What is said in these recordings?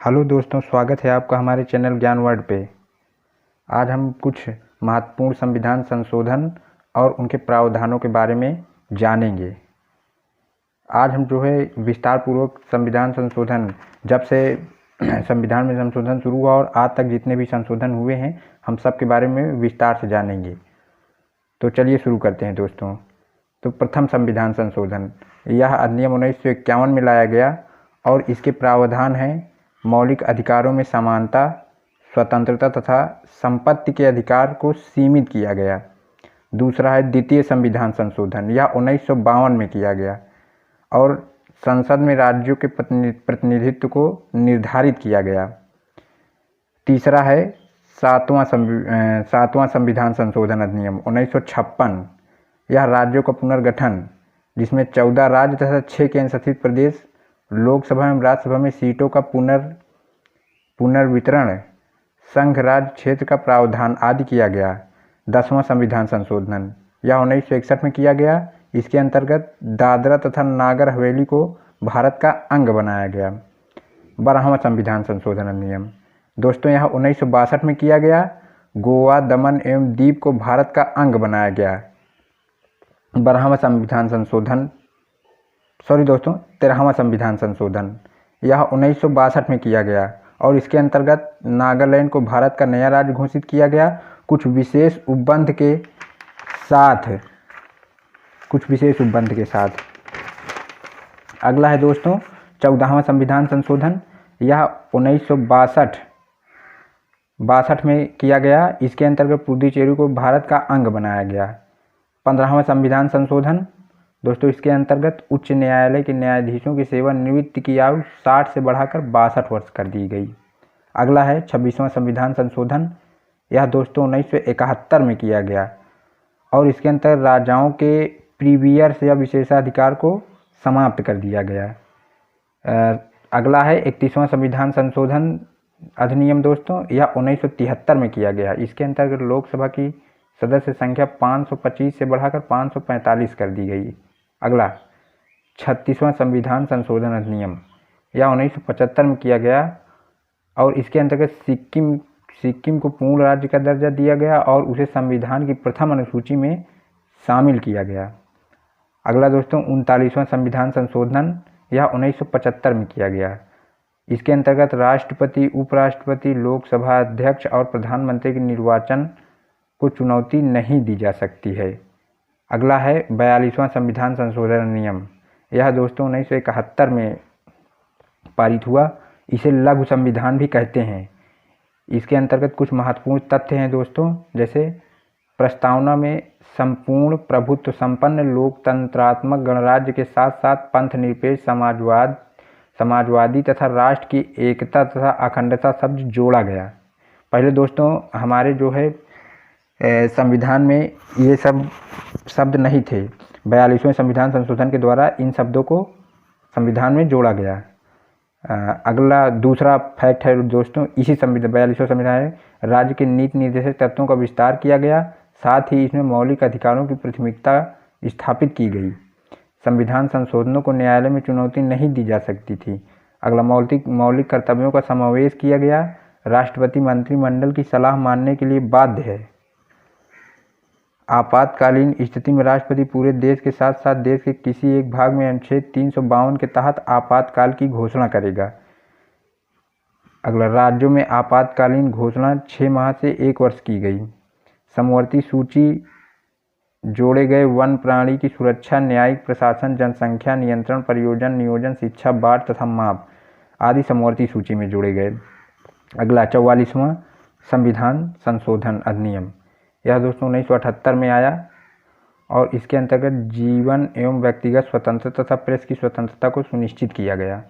Hello दोस्तों, स्वागत है आपका हमारे चैनल ज्ञान वर्ल्ड पे। आज हम कुछ महत्वपूर्ण संविधान संशोधन और उनके प्रावधानों के बारे में जानेंगे। आज हम जो है विस्तार पूर्वक संविधान संशोधन, जब से संविधान में संशोधन शुरू हुआ और आज तक जितने भी संशोधन हुए हैं, हम सब के बारे में विस्तार से जानेंगे। तो चलिए शुरू करते हैं दोस्तों। तो प्रथम संविधान संशोधन, यह अधिनियम 1951 में लाया गया और इसके प्रावधान हैं मौलिक अधिकारों में समानता, स्वतंत्रता तथा संपत्ति के अधिकार को सीमित किया गया। दूसरा है द्वितीय संविधान संशोधन, यह 1952 में किया गया और संसद में राज्यों के प्रतिनिधित्व को निर्धारित किया गया। तीसरा है सातवां संविधान संशोधन अधिनियम 1956, यह राज्यों का पुनर्गठन, जिसमें 14 राज्य तथा 6 केंद्र शासित प्रदेश, लोकसभा एवं राज्यसभा में सीटों का पुनर्वितरण, संघ राज्य क्षेत्र का प्रावधान आदि किया गया। 10वां संविधान संशोधन, यह 1961 में किया गया। इसके अंतर्गत दादरा तथा नागर हवेली को भारत का अंग बनाया गया। 12वां संविधान संशोधन अधिनियम दोस्तों, यह 1962 में किया गया। गोवा, दमन एवं दीव को भारत का अंग बनाया गया। 13वां संविधान संशोधन, यह 1962 में किया गया और इसके अंतर्गत नागालैंड को भारत का नया राज्य घोषित किया गया, कुछ विशेष उपबंध के साथ। अगला है दोस्तों 14वां संविधान संशोधन, यह 1962 में किया गया। इसके अंतर्गत पुडुचेरी को भारत का अंग बनाया गया। 15वां संविधान संशोधन दोस्तों, इसके अंतर्गत उच्च न्यायालय के न्यायाधीशों की सेवानिवृत्ति की आयु 60 से बढ़ाकर 62 वर्ष कर दी गई। अगला है 26वां संविधान संशोधन, यह दोस्तों 1971 में किया गया और इसके अंतर्गत राजाओं के प्रीवियर्स या विशेषाधिकार को समाप्त कर दिया गया। अगला है 31वां संविधान संशोधन अधिनियम दोस्तों, यह 1973 में किया गया। इसके अंतर्गत लोकसभा की सदस्य संख्या 525 से बढ़ाकर 545 कर दी गई। अगला 36वां संविधान संशोधन अधिनियम, यह 1975 में किया गया और इसके अंतर्गत सिक्किम को पूर्ण राज्य का दर्जा दिया गया और उसे संविधान की प्रथम अनुसूची में शामिल किया गया। अगला दोस्तों 39वां संविधान संशोधन, यह 1975 में किया गया। इसके अंतर्गत राष्ट्रपति, उपराष्ट्रपति, लोकसभा अध्यक्ष और प्रधानमंत्री के निर्वाचन को चुनौती नहीं दी जा सकती है। अगला है 42वां संविधान संशोधन अधिनियम, यह दोस्तों 1971 में पारित हुआ। इसे लघु संविधान भी कहते हैं। इसके अंतर्गत कुछ महत्वपूर्ण तथ्य हैं दोस्तों, जैसे प्रस्तावना में संपूर्ण प्रभुत्व संपन्न लोकतंत्रात्मक गणराज्य के साथ साथ पंथ निरपेक्ष समाजवादी तथा राष्ट्र की एकता तथा अखंडता शब्द जोड़ा गया। पहले दोस्तों हमारे जो है संविधान में ये सब शब्द नहीं थे। 42वें संविधान संशोधन के द्वारा इन शब्दों को संविधान में जोड़ा गया। अगला दूसरा फैक्ट है दोस्तों, इसी 42वें संविधान में राज्य के नीति निर्देशक तत्वों का विस्तार किया गया, साथ ही इसमें मौलिक अधिकारों की प्राथमिकता स्थापित की गई। संविधान संशोधनों को न्यायालय में चुनौती नहीं दी जा सकती थी। अगला मौलिक कर्तव्यों का समावेश किया गया। राष्ट्रपति मंत्रिमंडल की सलाह मानने के लिए बाध्य है। आपातकालीन स्थिति में राष्ट्रपति पूरे देश के साथ साथ देश के किसी एक भाग में अनुच्छेद 352 के तहत आपातकाल की घोषणा करेगा। अगला राज्यों में आपातकालीन घोषणा 6 माह से 1 वर्ष की गई। समवर्ती सूची जोड़े गए वन प्राणी की सुरक्षा, न्यायिक प्रशासन, जनसंख्या नियंत्रण, परियोजना नियोजन, शिक्षा, बाढ़ तथा माप आदि समवर्ती सूची में जोड़े गए। अगला 44वां संविधान संशोधन अधिनियम, यह दोस्तों 1978 में आया और इसके अंतर्गत जीवन एवं व्यक्तिगत स्वतंत्रता तथा प्रेस की स्वतंत्रता को सुनिश्चित किया गया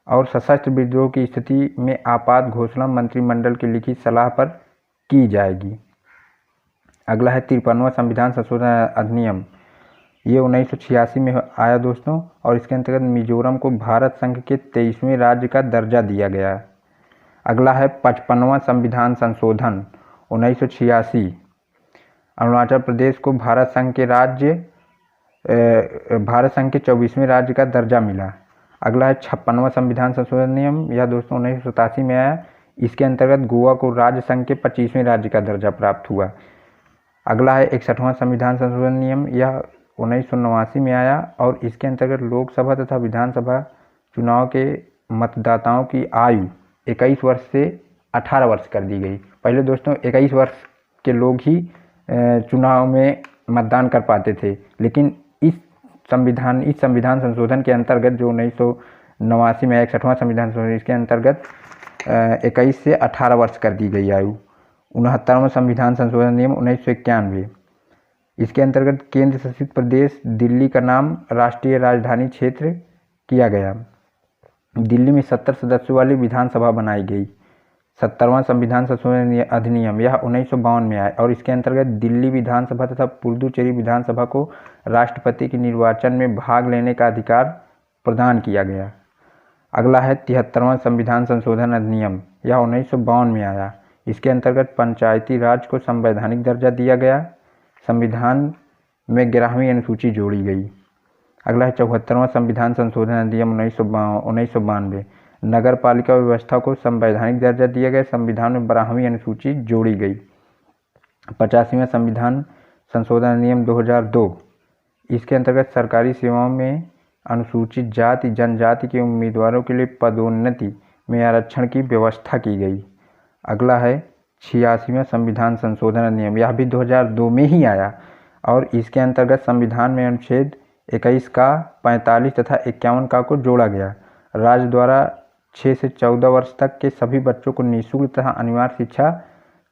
और सशस्त्र विद्रोह की स्थिति में आपात घोषणा मंत्रिमंडल की लिखित सलाह पर की जाएगी। अगला है 53वां संविधान संशोधन अधिनियम, ये 1986 में आया दोस्तों और इसके अंतर्गत मिजोरम को भारत संघ के 23वें राज्य का दर्जा दिया गया। अगला है 55वां संविधान संशोधन 1986, अरुणाचल प्रदेश को भारत संघ के 24वें राज्य का दर्जा मिला। अगला है 56वां संविधान संशोधन नियम, यह दोस्तों 1987 में आया। इसके अंतर्गत गोवा को राज्य संघ के 25वें राज्य का दर्जा प्राप्त हुआ। अगला है 61वां संविधान संशोधन नियम, यह 1989 में आया और इसके अंतर्गत लोकसभा तथा विधानसभा चुनाव के मतदाताओं की आयु 21 वर्ष से 18 वर्ष कर दी गई। पहले दोस्तों 21 वर्ष के लोग ही चुनाव में मतदान कर पाते थे, लेकिन इस संविधान संशोधन के अंतर्गत जो 1989 में 61वां संविधान संशोधन, इसके अंतर्गत 21 से 18 वर्ष कर दी गई आयु। 69वां संविधान संशोधन नियम 1991, इसके अंतर्गत केंद्र शासित प्रदेश दिल्ली का नाम राष्ट्रीय राजधानी क्षेत्र किया गया। दिल्ली में 70 सदस्यों वाली विधानसभा बनाई गई। 70वां संविधान संशोधन अधिनियम, यह 1952 में आया और इसके अंतर्गत दिल्ली विधानसभा तथा पुडुचेरी विधानसभा को राष्ट्रपति के निर्वाचन में भाग लेने का अधिकार प्रदान किया गया। अगला है 73वां संविधान संशोधन अधिनियम, यह 1952 में आया। इसके अंतर्गत पंचायती राज को संवैधानिक दर्जा दिया गया। संविधान में 11वीं अनुसूची जोड़ी गई। अगला है 74वां संविधान संशोधन अधिनियम 1992, नगर पालिका व्यवस्था को संवैधानिक दर्जा दिया गया। संविधान में 12वीं अनुसूची जोड़ी गई। 85वां संविधान संशोधन अधिनियम 2002, इसके अंतर्गत सरकारी सेवाओं में अनुसूचित जाति जनजाति के उम्मीदवारों के लिए पदोन्नति में आरक्षण की व्यवस्था की गई। अगला है 86वां संविधान संशोधन अधिनियम, यह भी 2002 में ही आया और इसके अंतर्गत संविधान में अनुच्छेद 21 का 45 तथा 51 का को जोड़ा गया। राज्य द्वारा 6 से 14 वर्ष तक के सभी बच्चों को निःशुल्क तथा अनिवार्य शिक्षा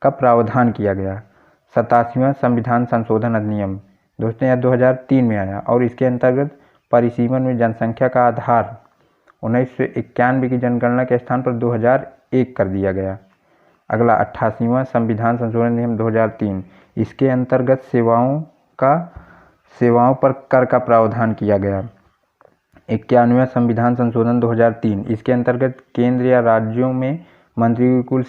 का प्रावधान किया गया। 87वां संविधान संशोधन अधिनियम दोस्तों यह 2003 में आया और इसके अंतर्गत परिसीमन में जनसंख्या का आधार 1991 की जनगणना के स्थान पर 2001 कर दिया गया। अगला 88वां संविधान संशोधन नियम 2003, इसके अंतर्गत सेवाओं पर कर का प्रावधान किया गया। 91वां संविधान संशोधन 2003, इसके अंतर्गत केंद्र या राज्यों में मंत्रियों की कुल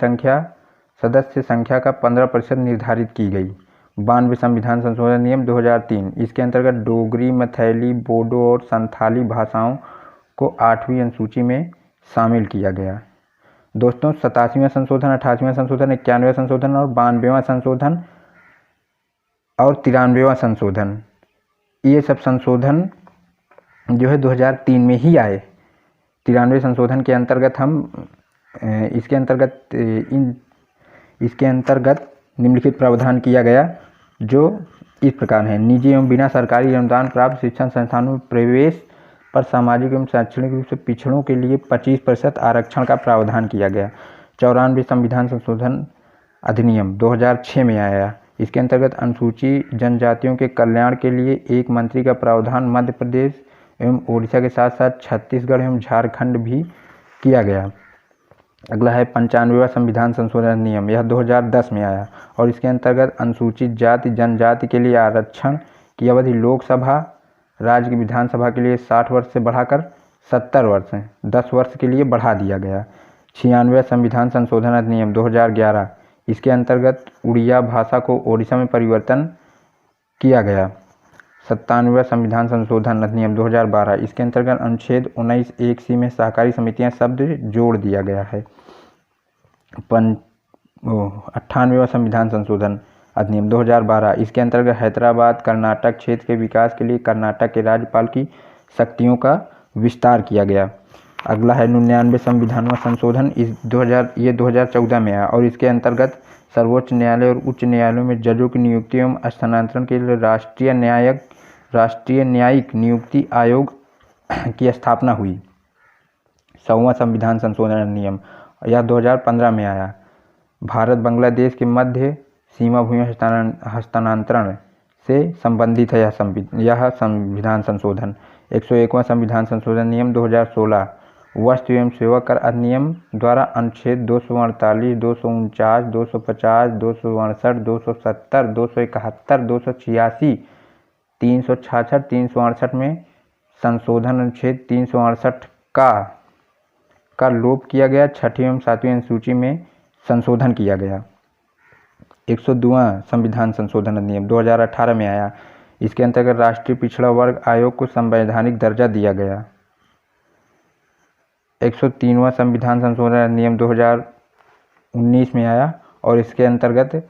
सदस्य संख्या का 15% निर्धारित की गई। 92 संविधान संशोधन नियम 2003, इसके अंतर्गत डोगरी, मैथिली, बोडो और संथाली भाषाओं को 8वीं अनुसूची में शामिल किया गया। दोस्तों 87वां संशोधन, 88वां संशोधन, 91वां संशोधन और 92वां संशोधन और 93वां संशोधन, ये सब संशोधन जो है 2003 में ही आए। 93वें संशोधन के अंतर्गत इसके अंतर्गत निम्नलिखित प्रावधान किया गया जो इस प्रकार है। निजी एवं बिना सरकारी अनुदान प्राप्त शिक्षण संस्थानों में प्रवेश पर सामाजिक एवं शैक्षणिक रूप से पिछड़ों के लिए 25% आरक्षण का प्रावधान किया गया। 94वें संविधान संशोधन अधिनियम 2006 में आया। इसके अंतर्गत अनुसूचित जनजातियों के कल्याण के लिए एक मंत्री का प्रावधान मध्य प्रदेश एवं ओडिशा के साथ साथ छत्तीसगढ़ एवं झारखंड भी किया गया। अगला है 95वां संविधान संशोधन अधिनियम, यह 2010 में आया और इसके अंतर्गत अनुसूचित जाति जनजाति के लिए आरक्षण की अवधि लोकसभा राज्य की विधानसभा के लिए 60 वर्ष से बढ़ाकर 70 वर्ष 10 वर्ष के लिए बढ़ा दिया गया। 96वां संविधान संशोधन अधिनियम 2011, इसके अंतर्गत उड़िया भाषा को ओडिशा में परिवर्तन किया गया। 97वां संविधान संशोधन अधिनियम 2012, इसके अंतर्गत अनुच्छेद 19(1)(c) में सहकारी समितियां शब्द जोड़ दिया गया है। 98वां संविधान संशोधन अधिनियम 2012, इसके अंतर्गत हैदराबाद कर्नाटक क्षेत्र के विकास के लिए कर्नाटक के राज्यपाल की शक्तियों का विस्तार किया गया। अगला है 99वें संविधान संशोधन, इस 2014 में आया और इसके अंतर्गत सर्वोच्च न्यायालय और उच्च न्यायालयों में जजों की नियुक्ति एवं स्थानांतरण के लिए राष्ट्रीय न्यायिक नियुक्ति आयोग की स्थापना हुई। 100वां संविधान संशोधन अधिनियम, यह 2015 में आया। भारत बांग्लादेश के मध्य सीमा भूमि हस्तांतरण से संबंधित है यह संविधान संशोधन। 101वां संविधान संशोधन नियम 2016, वस्तु एवं सेवा कर अधिनियम द्वारा अनुच्छेद 248, 249, 250, 262, 270, 271, 286, 366, 368 में संशोधन अनुच्छेद 368 का लोप किया गया। 6वीं एवं 7वीं अनुसूची में संशोधन किया गया। 102वां संविधान संशोधन अधिनियम 2018 में आया। इसके अंतर्गत राष्ट्रीय पिछड़ा वर्ग आयोग को संवैधानिक दर्जा दिया गया। 103वां संविधान संशोधन अधिनियम 2019 में आया और इसके अंतर्गत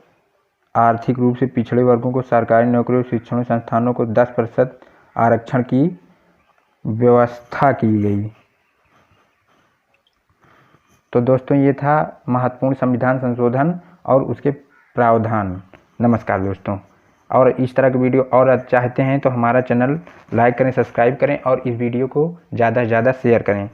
आर्थिक रूप से पिछड़े वर्गों को सरकारी नौकरियों, शिक्षण संस्थानों को 10% आरक्षण की व्यवस्था की गई। तो दोस्तों ये था महत्वपूर्ण संविधान संशोधन और उसके प्रावधान। नमस्कार दोस्तों, और इस तरह के वीडियो और चाहते हैं तो हमारा चैनल लाइक करें, सब्सक्राइब करें और इस वीडियो को ज़्यादा से ज़्यादा शेयर करें।